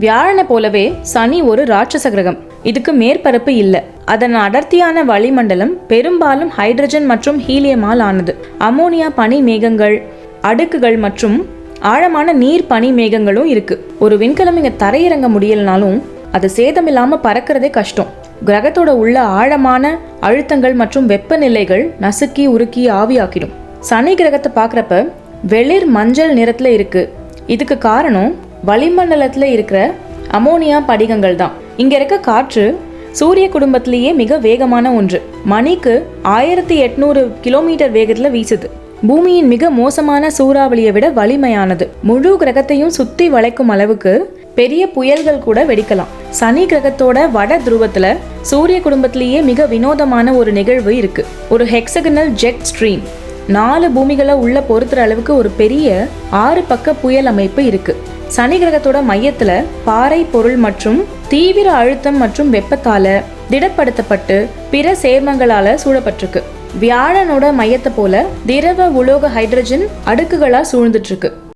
வியாழனை போலவே சனி ஒரு ராட்சச கிரகம். இதுக்கு மேற்பரப்பு இல்லை. அதன் அடர்த்தியான வளிமண்டலம் பெரும்பாலும் ஹைட்ரஜன் மற்றும் ஹீலியமால் ஆனது. அமோனியா பனி மேகங்கள், அடுக்குகள் மற்றும் ஆழமான நீர் பனி மேகங்களும் இருக்கு. ஒரு விண்கலம் இங்க தரையிறங்க முடியலனாலும் அது சேதமில்லாம பறக்கிறதே கஷ்டம். கிரகத்தோட உள்ள ஆழமான அழுத்தங்கள் மற்றும் வெப்பநிலைகள் நசுக்கி உருக்கி ஆவியாக்கிடும். சனி கிரகத்தை பார்க்குறப்ப வெளிர் மஞ்சள் நிறத்துல இருக்கு. இதுக்கு காரணம் வளிமண்டலத்துல இருக்கிற அமோனியா படிகங்கள் தான். இங்க இருக்க காற்று சூரிய குடும்பத்திலேயே மிக வேகமான ஒன்று. மணிக்கு 1800 கிலோமீட்டர் வேகத்துல வீசுது. பூமியின் மிக மோசமான சூறாவளியை விட வலிமையானது. முழு கிரகத்தையும் சுத்தி வளைக்கும் அளவுக்கு பெரிய புயல்கள் கூட வெடிக்கலாம். சனி கிரகத்தோட வட துருவத்துல சூரிய குடும்பத்திலேயே மிக வினோதமான ஒரு நிகழ்வு இருக்கு. ஒரு ஹெக்ஸகனல் ஜெட் ஸ்ட்ரீம். 4 பூமிகளை உள்ள பொறுத்துற அளவுக்கு ஒரு பெரிய 6 பக்க புயல் அமைப்பு இருக்கு. சனி கிரகத்தோட மையத்துல பாறை பொருள் மற்றும் தீவிர அழுத்தம் மற்றும் வெப்பத்தால திடப்படுத்தப்பட்டு பிற சேர்மங்களால சூழப்பட்டிருக்கு. வியாழனோட மையத்தை போல திரவ உலோக ஹைட்ரஜன் அடுக்குகளா சூழ்ந்துட்டு இருக்கு.